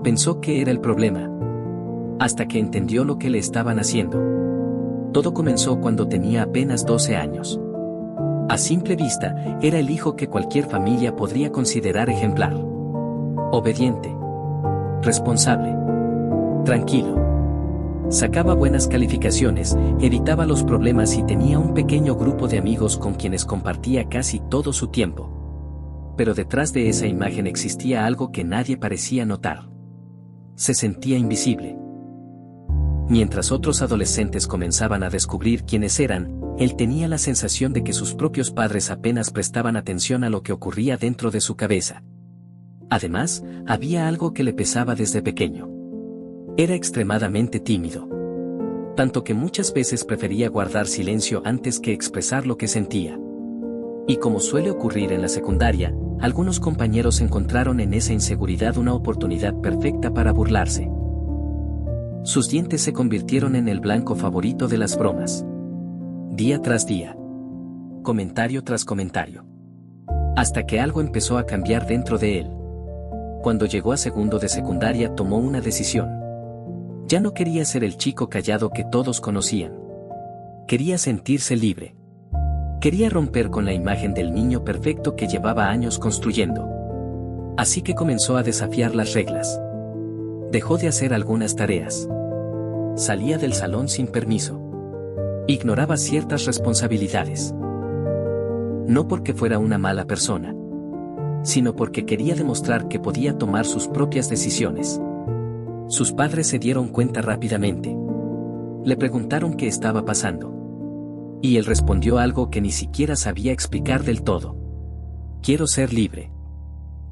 Pensó que era el problema, hasta que entendió lo que le estaban haciendo. Todo comenzó cuando tenía apenas 12 años. A simple vista, era el hijo que cualquier familia podría considerar ejemplar. Obediente. Responsable. Tranquilo. Sacaba buenas calificaciones, evitaba los problemas y tenía un pequeño grupo de amigos con quienes compartía casi todo su tiempo. Pero detrás de esa imagen existía algo que nadie parecía notar. Se sentía invisible. Mientras otros adolescentes comenzaban a descubrir quiénes eran, él tenía la sensación de que sus propios padres apenas prestaban atención a lo que ocurría dentro de su cabeza. Además, había algo que le pesaba desde pequeño. Era extremadamente tímido. Tanto que muchas veces prefería guardar silencio antes que expresar lo que sentía. Y como suele ocurrir en la secundaria, algunos compañeros encontraron en esa inseguridad una oportunidad perfecta para burlarse. Sus dientes se convirtieron en el blanco favorito de las bromas. Día tras día. Comentario tras comentario. Hasta que algo empezó a cambiar dentro de él. Cuando llegó a segundo de secundaria tomó una decisión. Ya no quería ser el chico callado que todos conocían. Quería sentirse libre. Quería romper con la imagen del niño perfecto que llevaba años construyendo. Así que comenzó a desafiar las reglas. Dejó de hacer algunas tareas. Salía del salón sin permiso. Ignoraba ciertas responsabilidades. No porque fuera una mala persona, sino porque quería demostrar que podía tomar sus propias decisiones. Sus padres se dieron cuenta rápidamente. Le preguntaron qué estaba pasando. Y él respondió algo que ni siquiera sabía explicar del todo. Quiero ser libre.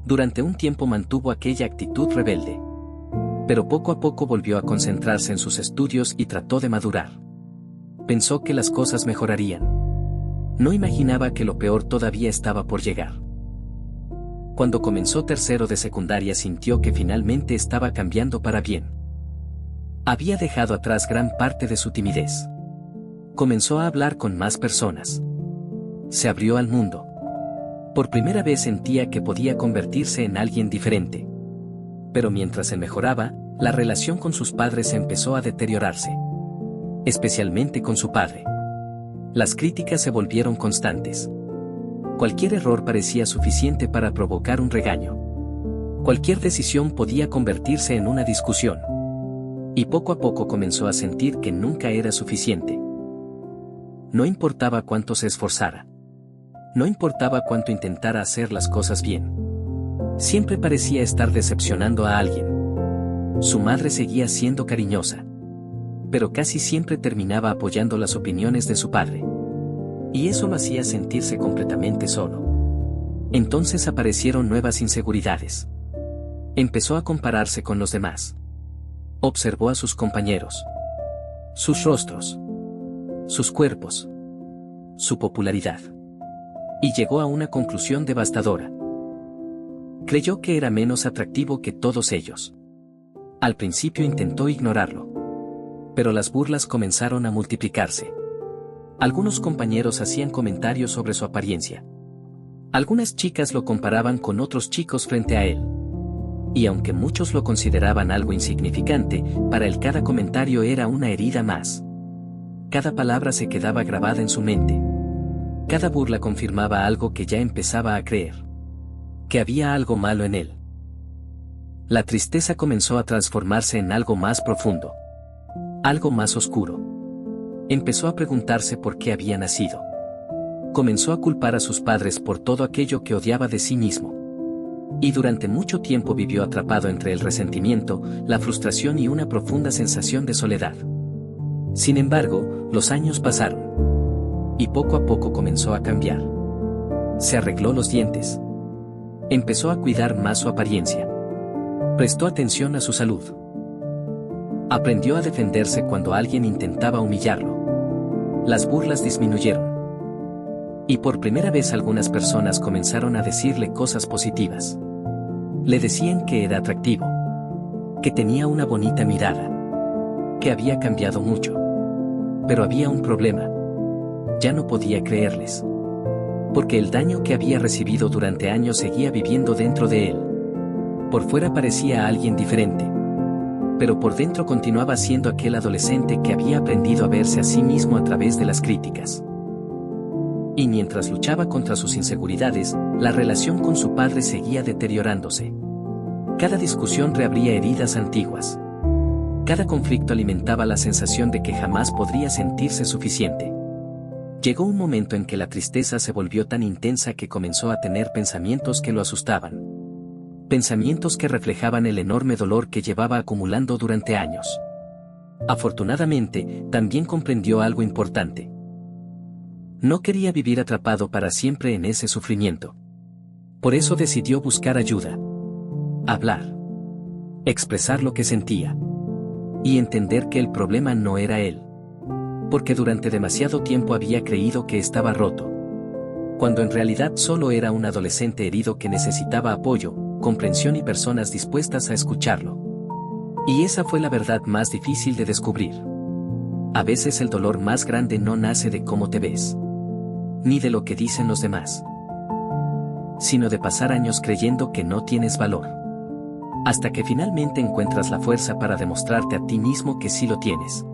Durante un tiempo mantuvo aquella actitud rebelde. Pero poco a poco volvió a concentrarse en sus estudios y trató de madurar. Pensó que las cosas mejorarían. No imaginaba que lo peor todavía estaba por llegar. Cuando comenzó tercero de secundaria sintió que finalmente estaba cambiando para bien. Había dejado atrás gran parte de su timidez. Comenzó a hablar con más personas. Se abrió al mundo. Por primera vez sentía que podía convertirse en alguien diferente. Pero mientras se mejoraba, la relación con sus padres empezó a deteriorarse. Especialmente con su padre. Las críticas se volvieron constantes. Cualquier error parecía suficiente para provocar un regaño. Cualquier decisión podía convertirse en una discusión. Y poco a poco comenzó a sentir que nunca era suficiente. No importaba cuánto se esforzara. No importaba cuánto intentara hacer las cosas bien. Siempre parecía estar decepcionando a alguien. Su madre seguía siendo cariñosa. Pero casi siempre terminaba apoyando las opiniones de su padre. Y eso lo hacía sentirse completamente solo. Entonces aparecieron nuevas inseguridades. Empezó a compararse con los demás. Observó a sus compañeros. Sus rostros. Sus cuerpos. Su popularidad. Y llegó a una conclusión devastadora. Creyó que era menos atractivo que todos ellos. Al principio intentó ignorarlo. Pero las burlas comenzaron a multiplicarse. Algunos compañeros hacían comentarios sobre su apariencia. Algunas chicas lo comparaban con otros chicos frente a él. Y aunque muchos lo consideraban algo insignificante, para él cada comentario era una herida más. Cada palabra se quedaba grabada en su mente. Cada burla confirmaba algo que ya empezaba a creer. Que había algo malo en él. La tristeza comenzó a transformarse en algo más profundo. Algo más oscuro. Empezó a preguntarse por qué había nacido. Comenzó a culpar a sus padres por todo aquello que odiaba de sí mismo. Y durante mucho tiempo vivió atrapado entre el resentimiento, la frustración y una profunda sensación de soledad. Sin embargo, los años pasaron. Y poco a poco comenzó a cambiar. Se arregló los dientes. Empezó a cuidar más su apariencia. Prestó atención a su salud. Aprendió a defenderse cuando alguien intentaba humillarlo. Las burlas disminuyeron. Y por primera vez algunas personas comenzaron a decirle cosas positivas. Le decían que era atractivo. Que tenía una bonita mirada. Que había cambiado mucho. Pero había un problema. Ya no podía creerles. Porque el daño que había recibido durante años seguía viviendo dentro de él. Por fuera parecía alguien diferente, pero por dentro continuaba siendo aquel adolescente que había aprendido a verse a sí mismo a través de las críticas. Y mientras luchaba contra sus inseguridades, la relación con su padre seguía deteriorándose. Cada discusión reabría heridas antiguas. Cada conflicto alimentaba la sensación de que jamás podría sentirse suficiente. Llegó un momento en que la tristeza se volvió tan intensa que comenzó a tener pensamientos que lo asustaban. Pensamientos que reflejaban el enorme dolor que llevaba acumulando durante años. Afortunadamente, también comprendió algo importante. No quería vivir atrapado para siempre en ese sufrimiento. Por eso decidió buscar ayuda. Hablar. Expresar lo que sentía. Y entender que el problema no era él. Porque durante demasiado tiempo había creído que estaba roto. Cuando en realidad solo era un adolescente herido que necesitaba apoyo, comprensión y personas dispuestas a escucharlo. Y esa fue la verdad más difícil de descubrir. A veces el dolor más grande no nace de cómo te ves, ni de lo que dicen los demás, sino de pasar años creyendo que no tienes valor. Hasta que finalmente encuentras la fuerza para demostrarte a ti mismo que sí lo tienes.